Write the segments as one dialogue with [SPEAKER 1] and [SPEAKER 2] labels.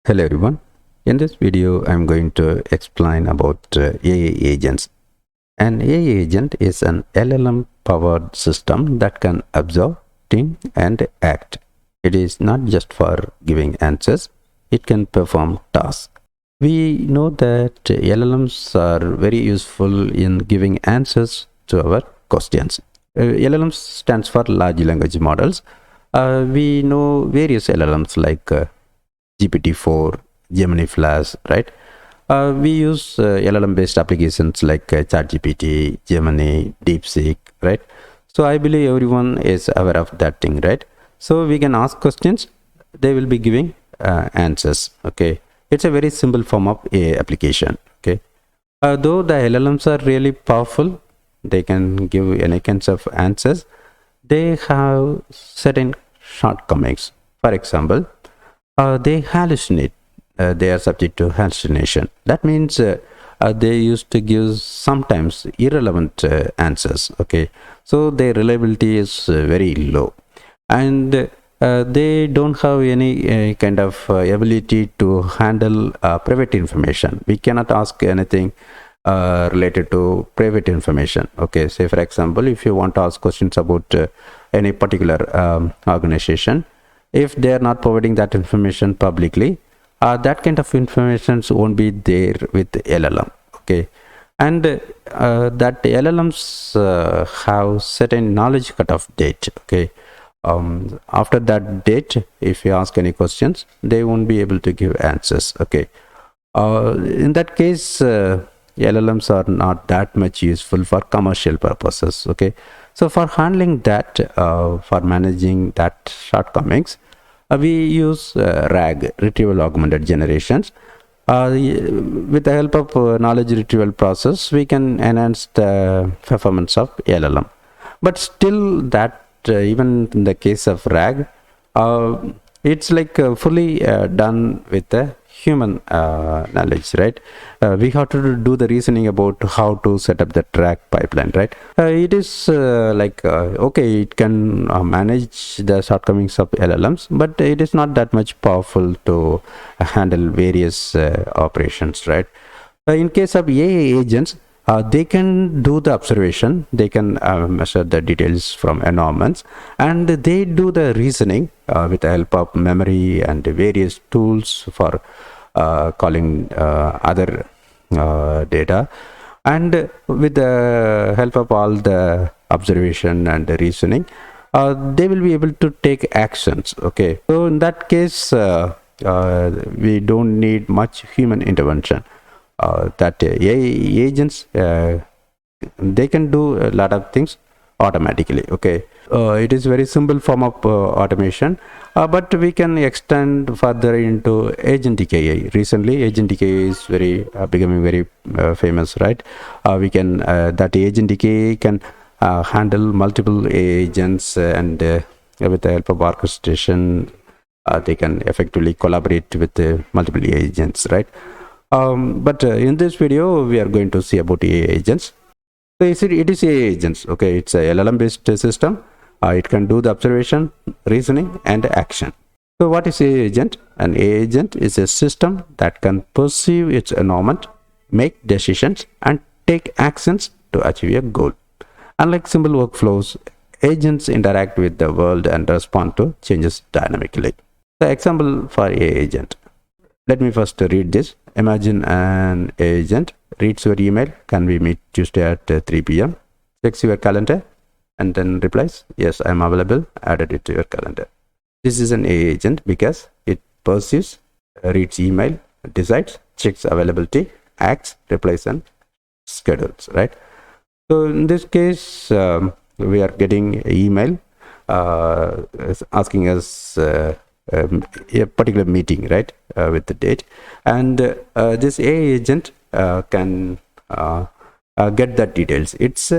[SPEAKER 1] Hello everyone. In this video, I'm going to explain about AI agents. An AI agent is an LLM powered system that can observe, think, and act. It is not just for giving answers, it can perform tasks. We know that LLMs are very useful in giving answers to our questions. LLMs stands for large language models. We know various LLMs like GPT-4, Gemini Flash, right? We use LLM-based applications like ChatGPT, Gemini, DeepSeek, right? So I believe everyone is aware of that thing, right? So we can ask questions, they will be giving answers, okay? It's a very simple form of AI application, okay? Though the LLMs are really powerful, they can give any kinds of answers, they have certain shortcomings. For example, they hallucinate. They are subject to hallucination. That means they used to give sometimes irrelevant answers. Okay, so their reliability is very low, and they don't have any kind of ability to handle private information. We cannot ask anything related to private information. Okay, say for example, if you want to ask questions about any particular organization, if they are not providing that information publicly, that kind of information won't be there with LLM. Okay, and that LLMs have certain knowledge cutoff date. Okay, after that date, if you ask any questions, they won't be able to give answers. Okay, in that case, LLMs are not that much useful for commercial purposes. Okay, so for handling that, for managing that shortcomings, we use RAG, retrieval augmented generations. With the help of knowledge retrieval process, we can enhance the performance of LLM. But still, that even in the case of RAG, it's like fully done with the human knowledge, right? We have to do the reasoning about how to set up the RAG pipeline, right? It is okay, it can manage the shortcomings of LLMs, but it is not that much powerful to handle various operations, right? In case of AI agents, they can do the observation, they can measure the details from environments, and they do the reasoning with the help of memory and various tools for calling other data, and with the help of all the observation and the reasoning, they will be able to take actions. Okay, so in that case, we don't need much human intervention. That AI agents, they can do a lot of things automatically. Okay, it is very simple form of automation, but we can extend further into agentic AI. Recently agentic AI is very becoming very famous, right? We can that agentic AI can handle multiple agents, and with the help of orchestration, they can effectively collaborate with multiple agents, right? But in this video, we are going to see about AI agents. So it is AI agents. Okay, it's a LLM based system. It can do the observation, reasoning, and action. So what is AI agent? An AI agent is a system that can perceive its environment, make decisions, and take actions to achieve a goal. Unlike simple workflows, agents interact with the world and respond to changes dynamically. The example for AI agent. Let me first read this. Imagine an agent reads your email, can we meet Tuesday at 3 p.m., checks your calendar, and then replies, yes, I'm available, added it to your calendar. This is an AI agent because it perceives, reads email, decides, checks availability, acts, replies, and schedules, right? So in this case, we are getting an email asking us a particular meeting, right, with the date, and this AI agent can get that details. It's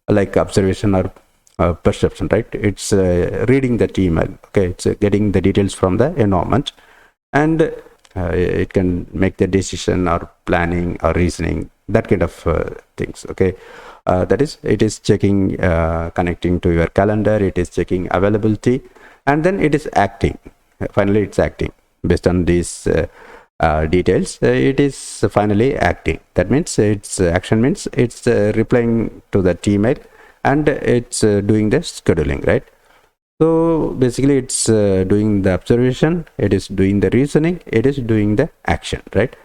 [SPEAKER 1] like observation or perception, right? It's reading that email. Okay, it's getting the details from the environment, and it can make the decision or planning or reasoning, that kind of things. Okay, that is, it is checking, connecting to your calendar, it is checking availability, and then it is acting. Finally, it's acting based on these details, it is finally acting. That means its action means it's replying to that email, and it's doing the scheduling, right? So basically it's doing the observation, it is doing the reasoning, it is doing the action, right?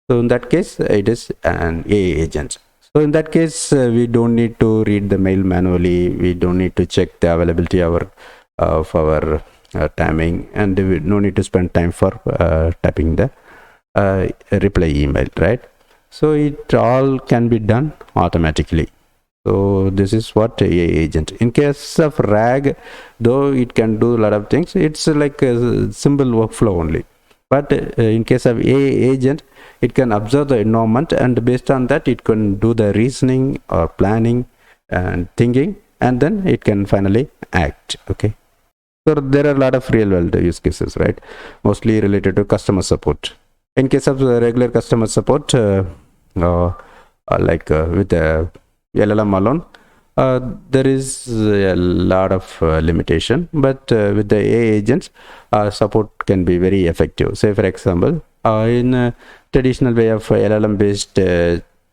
[SPEAKER 1] So in that case it is an AI agent. So in that case we don't need to read the mail manually, we don't need to check the availability of our timing, and we no need to spend time for typing the reply email, right? So it all can be done automatically. So this is what AI agent. In case of RAG, though it can do a lot of things, it's like a simple workflow only. But in case of AI agent, it can observe the environment, and based on that it can do the reasoning or planning and thinking, and then it can finally act. Okay, so there are a lot of real world use cases, right? Mostly related to customer support. In case of regular customer support, with the LLM alone, there is a lot of limitation, but with the AI agents, support can be very effective. Say for example, in a traditional way of LLM based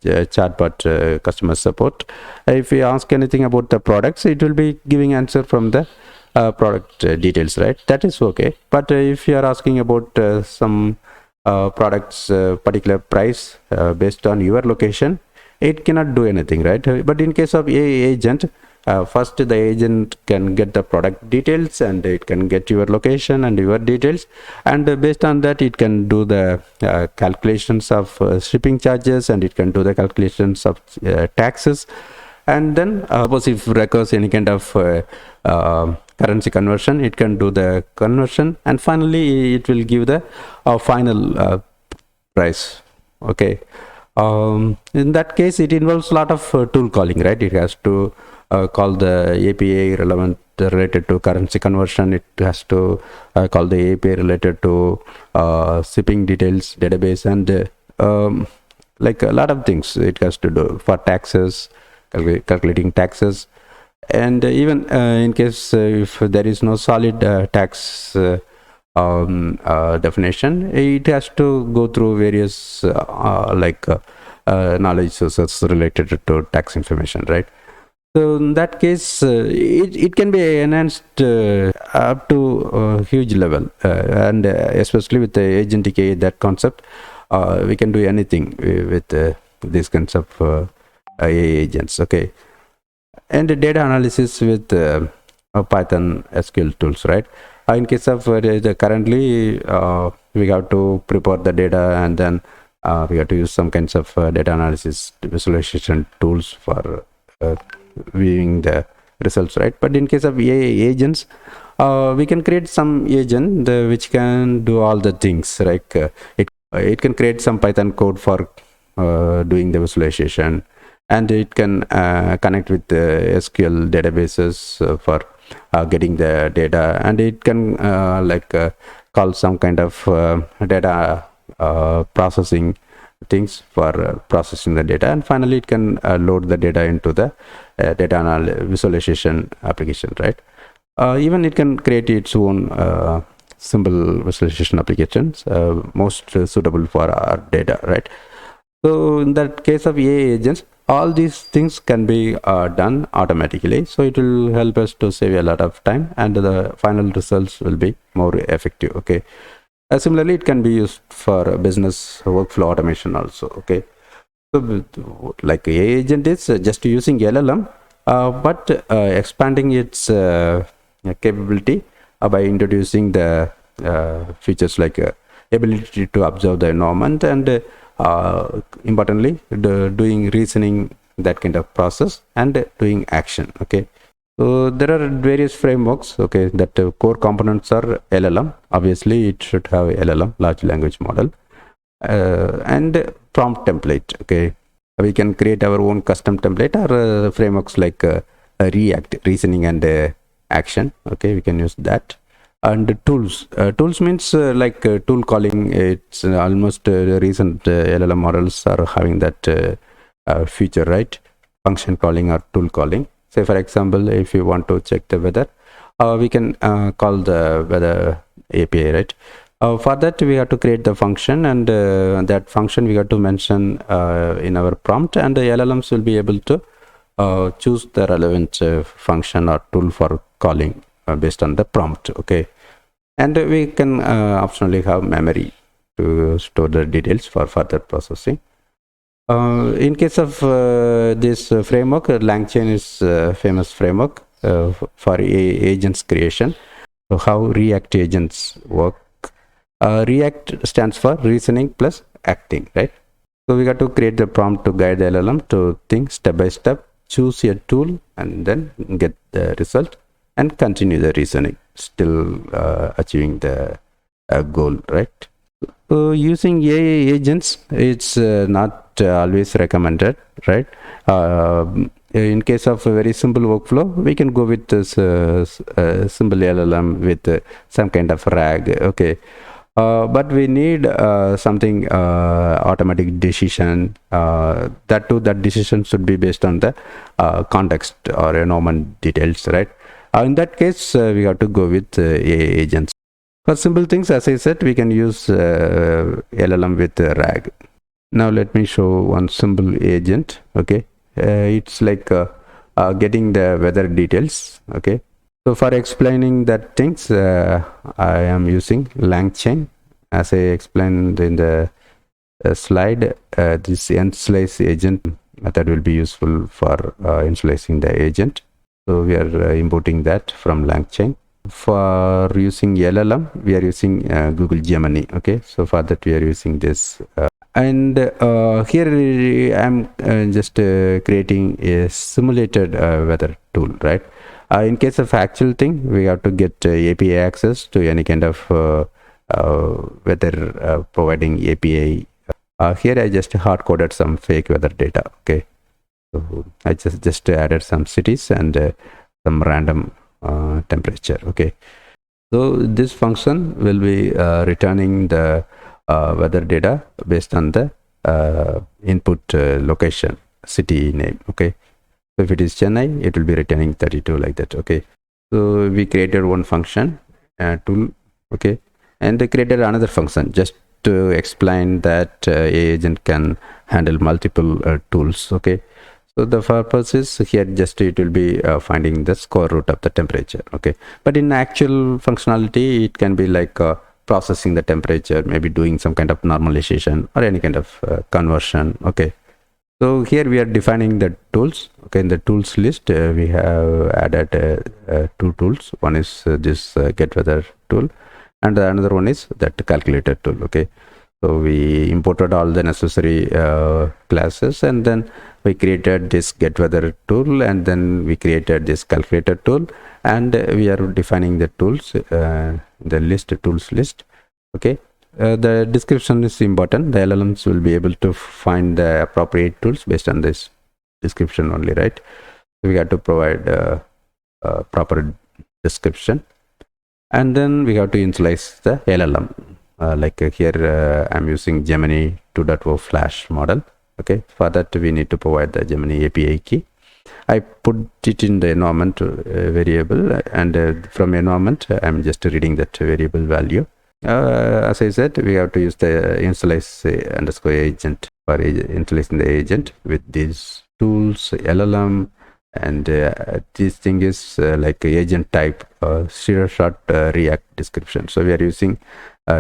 [SPEAKER 1] chatbot customer support, if you ask anything about the products, it will be giving answer from the product details, right? That is okay. But if you are asking about some products particular price based on your location, it cannot do anything, right? But in case of AI agent, first the agent can get the product details, and it can get your location and your details, and based on that it can do the calculations of shipping charges, and it can do the calculations of taxes, and then suppose if requires any kind of currency conversion, it can do the conversion, and finally it will give the final price. Okay, in that case it involves a lot of tool calling, right? It has to call the API related to currency conversion, it has to call the API related to shipping details database, and like a lot of things it has to do for taxes, calculating taxes, and even in case if there is no solid tax definition, it has to go through various knowledge sources related to tax information, right? So in that case it can be enhanced up to a huge level, and especially with the agentic AI, that concept, we can do anything with these kinds of AI agents. Okay, and data analysis with Python SQL tools, right? In case of currently we have to prepare the data, and then we have to use some kinds of data analysis visualization tools for viewing the results, right? But in case of AI agents, we can create some agent which can do all the things, like it can create some Python code for doing the visualization, and it can connect with the SQL databases for getting the data, and it can call some kind of data processing things for processing the data, and finally it can load the data into the data visualization application, right? Even it can create its own simple visualization applications most suitable for our data, right? So in that case of AI agents, all these things can be done automatically, so it will help us to save a lot of time, and the final results will be more effective. Okay, similarly it can be used for business workflow automation also. Okay, so like AI agent is just using LLM, but expanding its capability by introducing the features like ability to observe the environment, and importantly doing reasoning, that kind of process, and doing action. Okay, so there are various frameworks. Okay, that core components are LLM. Obviously it should have LLM, large language model, and prompt template. Okay, we can create our own custom template, or frameworks like React, reasoning and action. Okay, we can use that. And tools means tool calling. It's almost recent LLM models are having that feature, right? Function calling or tool calling. Say for example, if you want to check the weather, we can call the weather API, right? For that, we have to create the function, and that function we have to mention in our prompt, and the LLMs will be able to choose the relevant function or tool for calling based on the prompt. Okay, and we can optionally have memory to store the details for further processing. In case of this framework, LangChain is a famous framework for agents creation. So how React agents work? React stands for reasoning plus acting, right? So we got to create the prompt to guide the LLM to think step by step, choose a tool, and then get the result and continue the reasoning, still achieving the goal, right? Using AI agents, it's not always recommended, right? In case of a very simple workflow, we can go with this simple LLM with some kind of RAG. Okay. But we need something automatic decision. That decision should be based on the context or environment details, right? In that case, we have to go with AI agents. For simple things, as I said, we can use LLM with RAG. Now let me show one simple agent. Okay, it's like getting the weather details. Okay, so for explaining that things, I am using LangChain. As I explained in the slide, this initialize agent method will be useful for initializing the agent. So we are importing that from LangChain. For using LLM, we are using Google Gemini. Okay, so for that we are using this. And here I'm just creating a simulated weather tool, right? In case of actual thing, we have to get API access to any kind of weather providing API. Here I just hard coded some fake weather data. Okay, so I just added some cities and some random temperature. Okay, so this function will be returning the weather data based on the input location, city name. Okay, so if it is Chennai, it will be returning 32 like that. Okay, so we created one function tool. Okay, and they created another function just to explain that agent can handle multiple tools. Okay, so the purpose is here just it will be finding the square root of the temperature. Okay, but in actual functionality, it can be like processing the temperature, maybe doing some kind of normalization or any kind of conversion. Okay, so here we are defining the tools. Okay, in the tools list, we have added two tools. One is this get weather tool, and another one is that calculator tool. Okay, so we imported all the necessary classes, and then we created this get weather tool, and then we created this calculator tool, and we are defining the tools, the list tools list. Okay, the description is important. The LLMs will be able to find the appropriate tools based on this description only, right? So we have to provide proper description, and then we have to initialize the LLM. Like here I'm using Gemini 2.0 Flash model. Okay, for that we need to provide the Gemini API key. I put it in the environment variable, and from environment I'm just reading that variable value. As I said, we have to use the initialize underscore agent for initializing the agent with these tools, LLM, and this thing is like agent type zero shot React description. So we are using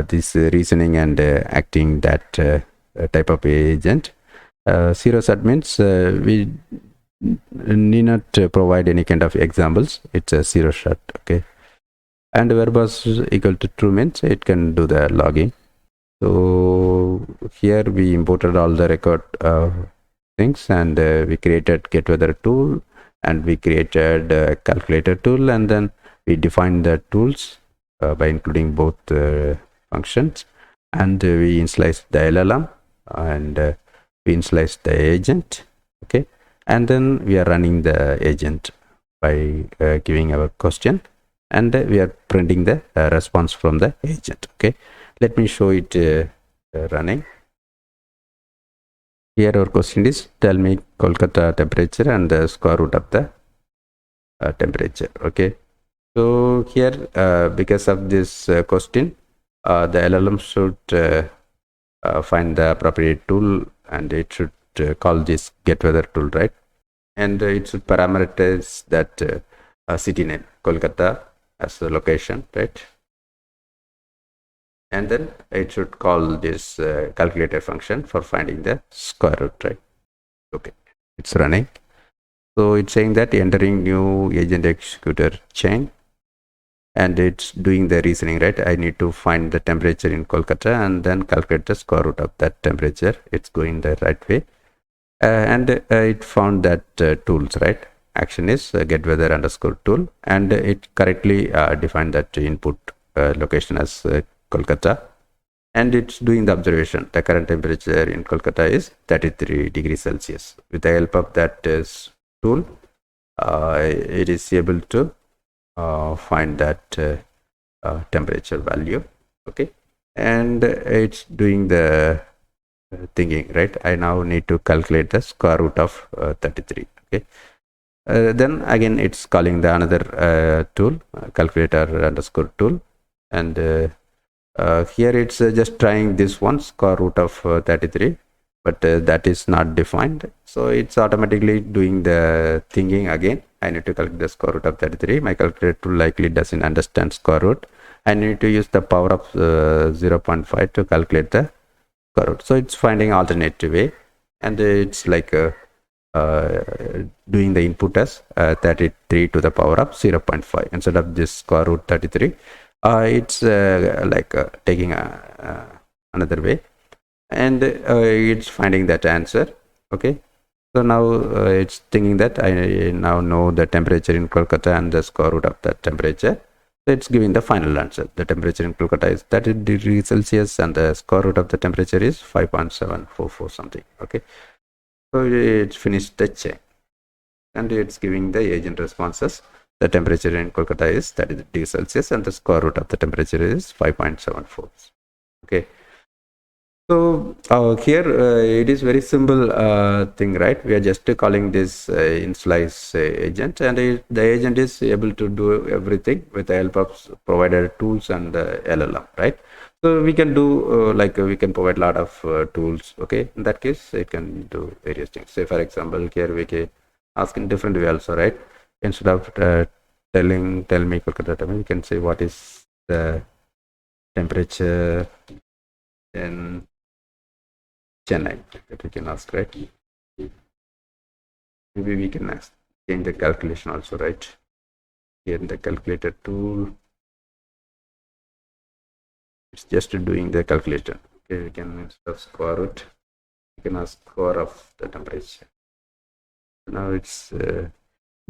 [SPEAKER 1] this reasoning and acting that type of agent. Zero shot means we need not provide any kind of examples. It's a zero shot. Okay, and verbose equal to true means it can do the logging. So here we imported all the record things, and we created get weather tool, and we created calculator tool, and then we defined the tools by including both functions, and we initialized the LLM, and we initialized the agent. Okay, and then we are running the agent by giving our question, and we are printing the response from the agent. Okay, let me show it running. Here our question is, tell me Kolkata temperature and the square root of the temperature. Okay, so here because of this question, the LLM should find the appropriate tool, and it should call this get weather tool, right? And it should parameterize that city name, Kolkata, as the location, right? And then it should call this calculator function for finding the square root, right? Okay, it's running. So it's saying that entering new agent executor chain, and it's doing the reasoning, right? I need to find the temperature in Kolkata and then calculate the square root of that temperature. It's going the right way. And it found that tools, right? Action is get weather underscore tool, and it correctly defined that input location as Kolkata, and it's doing the observation. The current temperature in Kolkata is 33 degrees Celsius. With the help of that tool, it is able to find that temperature value. Okay, and it's doing the thinking, right? I now need to calculate the square root of 33. Okay, then again it's calling the another tool, calculator underscore tool, and here it's just trying this one, square root of 33, but that is not defined, so it's automatically doing the thinking again. I need to calculate the square root of 33. My calculator tool likely doesn't understand square root. I need to use the power of 0.5 to calculate the square root. So it's finding alternative way, and it's like doing the input as 33 to the power of 0.5 instead of this square root 33. It's like taking another way, and it's finding that answer. Okay, so now it's thinking that I now know the temperature in Kolkata and the square root of that temperature. So it's giving the final answer. The temperature in Kolkata is 30 degrees Celsius, and the square root of the temperature is 5.744 something. Okay, so it's finished the check, and it's giving the agent responses. The temperature in Kolkata is 30 degrees Celsius, and the square root of the temperature is 5.74. Okay. So here it is very simple thing, right? We are just calling this initialize agent, and the agent is able to do everything with the help of provided tools and LLM, right? So we can do like we can provide a lot of tools. Okay, in that case, it can do various things. Say for example, here we can ask in different way also, right? Instead of tell me Kolkata time, we can say what is the temperature in Chennai, that we can ask, right? Maybe we can ask change the calculation also, right? Here in the calculator tool, it's just doing the calculation. Okay, we can instead of square root, we can ask square of the temperature. Now it's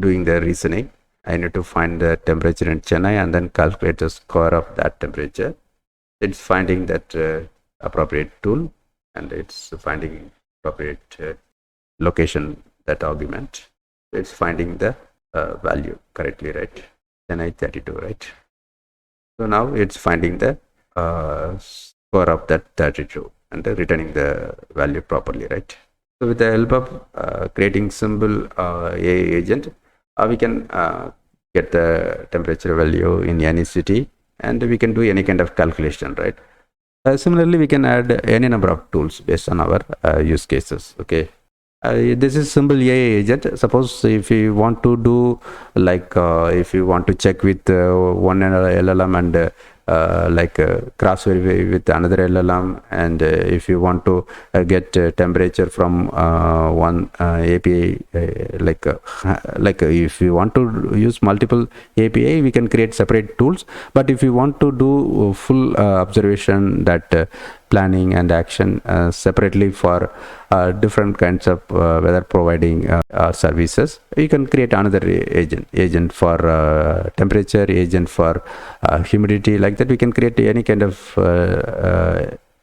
[SPEAKER 1] doing the reasoning. I need to find the temperature in Chennai and then calculate the square of that temperature. It's finding that appropriate tool, and it's finding appropriate location, that argument. It's finding the value correctly, right? Chennai 32, right? So now it's finding the square of that 32 and returning the value properly, right? So with the help of creating simple AI agent, we can get the temperature value in any city, and we can do any kind of calculation, right? Similarly, we can add any number of tools based on our use cases. Okay, this is simple AI agent. Suppose if you want to do like if you want to check with one LLM and cross verify with another LLM, and if you want to get temperature from one API, like if you want to use multiple API, we can create separate tools. But if you want to do full observation, that planning and action separately for different kinds of weather providing services, you can create another agent for temperature, agent for humidity. Like that, we can create any kind of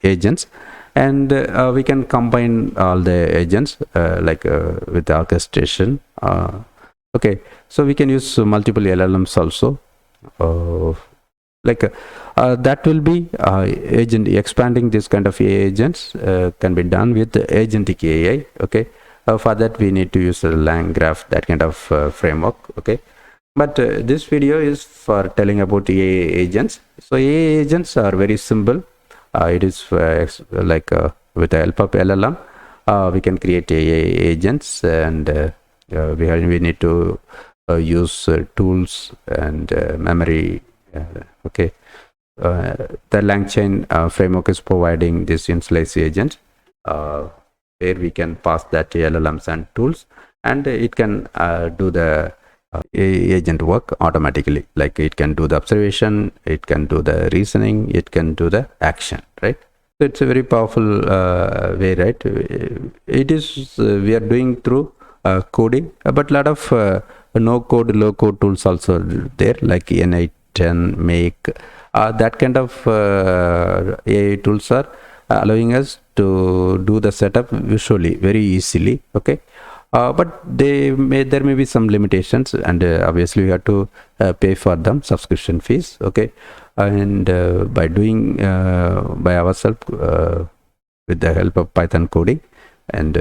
[SPEAKER 1] agents, and we can combine all the agents with the orchestration. Okay, so we can use multiple LLMs also. That will be agent expanding. This kind of AI agents can be done with agentic AI. Okay, for that we need to use a LangGraph, that kind of framework. Okay, But this video is for telling about AI agents. So AI agents are very simple. It is like with the help of LLM, we can create AI agents, and we need to use tools and memory. Okay, the LangChain framework is providing this initialize agent, where we can pass that to LLMs and tools, and it can do the agent work automatically. Like it can do the observation, it can do the reasoning, it can do the action, right? So it's a very powerful way, right? It is we are doing through coding, but a lot of no code, low code tools also there, like N8 make that kind of AI tools are allowing us to do the setup visually very easily. Okay, but there may be some limitations, and obviously we have to pay for them subscription fees. Okay, and by doing by ourselves with the help of Python coding and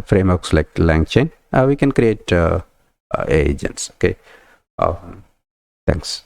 [SPEAKER 1] frameworks like LangChain, we can create agents. Okay, thanks.